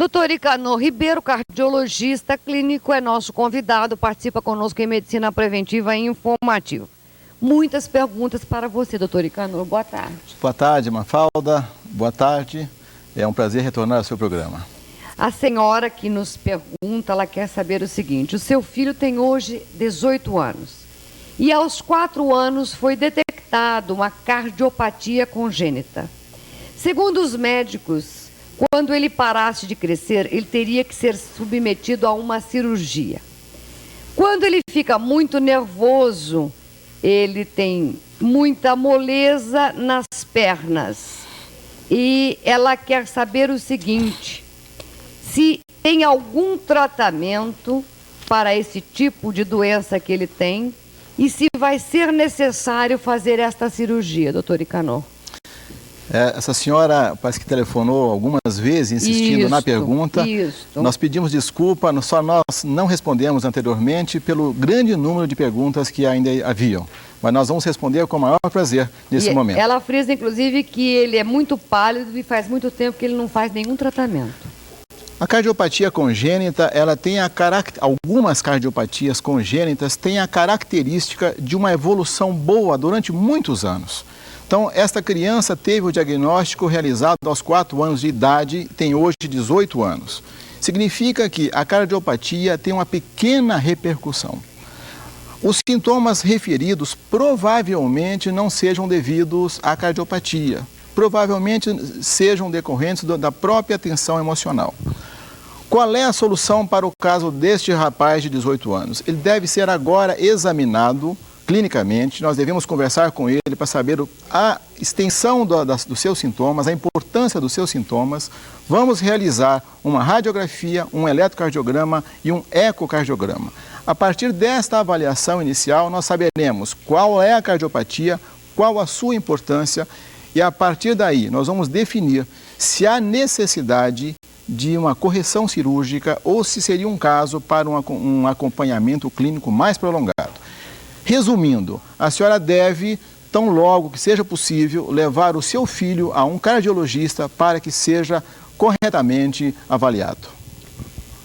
Doutor Icanor Ribeiro, cardiologista clínico, é nosso convidado, participa conosco em Medicina Preventiva e Informativa. Muitas perguntas para você, doutor Icanor. Boa tarde. Boa tarde, Mafalda. Boa tarde. É um prazer retornar ao seu programa. A senhora que nos pergunta, ela quer saber o seguinte: o seu filho tem hoje 18 anos e aos 4 anos foi detectado uma cardiopatia congênita. Segundo os médicos, quando ele parasse de crescer, ele teria que ser submetido a uma cirurgia. Quando ele fica muito nervoso, ele tem muita moleza nas pernas. E ela quer saber o seguinte: se tem algum tratamento para esse tipo de doença que ele tem e se vai ser necessário fazer esta cirurgia, doutor Icanor. Essa senhora parece que telefonou algumas vezes, insistindo na pergunta. Nós pedimos desculpa, só nós não respondemos anteriormente pelo grande número de perguntas que ainda haviam. Mas nós vamos responder com o maior prazer nesse momento. Ela frisa, inclusive, que ele é muito pálido e faz muito tempo que ele não faz nenhum tratamento. A cardiopatia congênita, ela tem algumas cardiopatias congênitas têm a característica de uma evolução boa durante muitos anos. Então, esta criança teve o diagnóstico realizado aos 4 anos de idade, tem hoje 18 anos. Significa que a cardiopatia tem uma pequena repercussão. Os sintomas referidos provavelmente não sejam devidos à cardiopatia, provavelmente sejam decorrentes da própria tensão emocional. Qual é a solução para o caso deste rapaz de 18 anos? Ele deve ser agora examinado clinicamente, nós devemos conversar com ele para saber a extensão dos seus sintomas, a importância dos seus sintomas. Vamos realizar uma radiografia, um eletrocardiograma e um ecocardiograma. A partir desta avaliação inicial, nós saberemos qual é a cardiopatia, qual a sua importância e a partir daí nós vamos definir se há necessidade de uma correção cirúrgica ou se seria um caso para um acompanhamento clínico mais prolongado. Resumindo, a senhora deve, tão logo que seja possível, levar o seu filho a um cardiologista para que seja corretamente avaliado.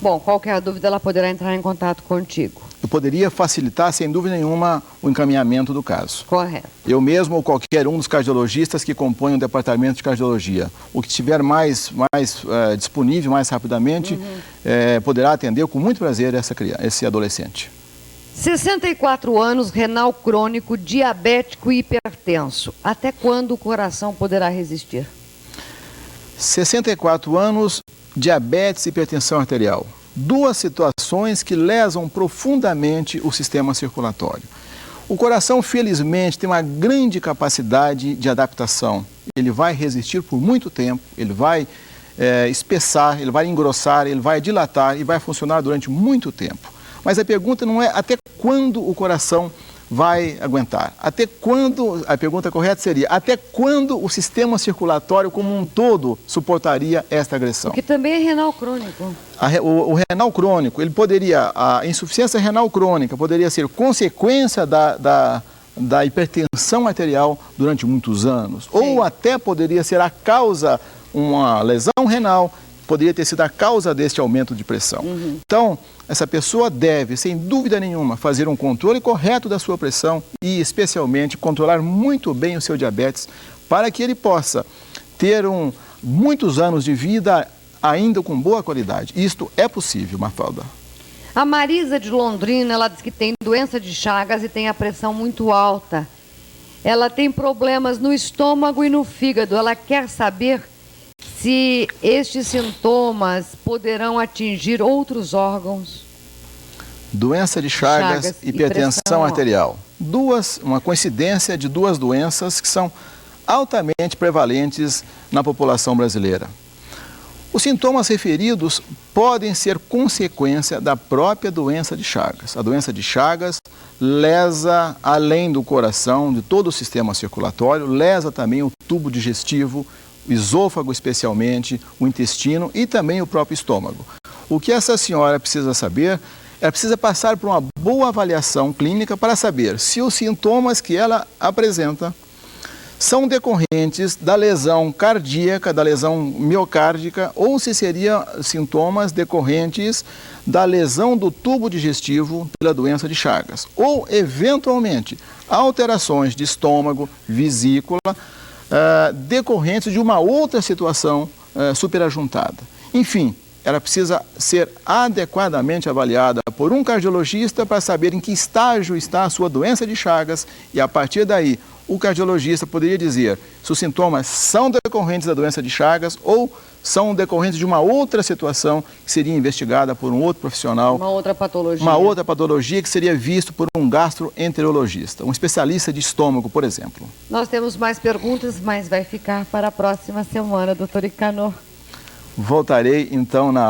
Bom, qualquer dúvida ela poderá entrar em contato contigo. Eu poderia facilitar, sem dúvida nenhuma, o encaminhamento do caso. Correto. Eu mesmo ou qualquer um dos cardiologistas que compõem o departamento de cardiologia. O que estiver mais disponível, mais rapidamente, poderá atender com muito prazer esse adolescente. 64 anos, renal crônico, diabético e hipertenso. Até quando o coração poderá resistir? 64 anos, diabetes e hipertensão arterial. Duas situações que lesam profundamente o sistema circulatório. O coração, felizmente, tem uma grande capacidade de adaptação. Ele vai resistir por muito tempo, ele vai espessar, ele vai engrossar, ele vai dilatar e vai funcionar durante muito tempo. Mas a pergunta não é até quando o coração vai aguentar. Até quando, a pergunta correta seria, até quando o sistema circulatório como um todo suportaria esta agressão? Que também é renal crônico. O renal crônico, a insuficiência renal crônica poderia ser consequência da hipertensão arterial durante muitos anos. Sim. Ou até poderia ser a causa, uma lesão renal, poderia ter sido a causa deste aumento de pressão. Então, essa pessoa deve, sem dúvida nenhuma, fazer um controle correto da sua pressão e, especialmente, controlar muito bem o seu diabetes para que ele possa ter muitos anos de vida ainda com boa qualidade. Isto é possível, Mafalda. A Marisa de Londrina, ela diz que tem doença de Chagas e tem a pressão muito alta. Ela tem problemas no estômago e no fígado. Ela quer saber se estes sintomas poderão atingir outros órgãos. Doença de Chagas, hipertensão arterial. Uma coincidência de duas doenças que são altamente prevalentes na população brasileira. Os sintomas referidos podem ser consequência da própria doença de Chagas. A doença de Chagas lesa, além do coração, de todo o sistema circulatório, lesa também o tubo digestivo, o esôfago especialmente, o intestino e também o próprio estômago. O que essa senhora precisa saber, ela precisa passar por uma boa avaliação clínica para saber se os sintomas que ela apresenta são decorrentes da lesão cardíaca, da lesão miocárdica, ou se seriam sintomas decorrentes da lesão do tubo digestivo pela doença de Chagas, ou, eventualmente, alterações de estômago, vesícula, decorrentes de uma outra situação superajuntada. Enfim, ela precisa ser adequadamente avaliada por um cardiologista para saber em que estágio está a sua doença de Chagas e, a partir daí, o cardiologista poderia dizer se os sintomas são decorrentes da doença de Chagas ou são decorrentes de uma outra situação que seria investigada por um outro profissional. Uma outra patologia. Uma outra patologia que seria visto por um gastroenterologista, um especialista de estômago, por exemplo. Nós temos mais perguntas, mas vai ficar para a próxima semana, doutor Icanor. Voltarei, então, na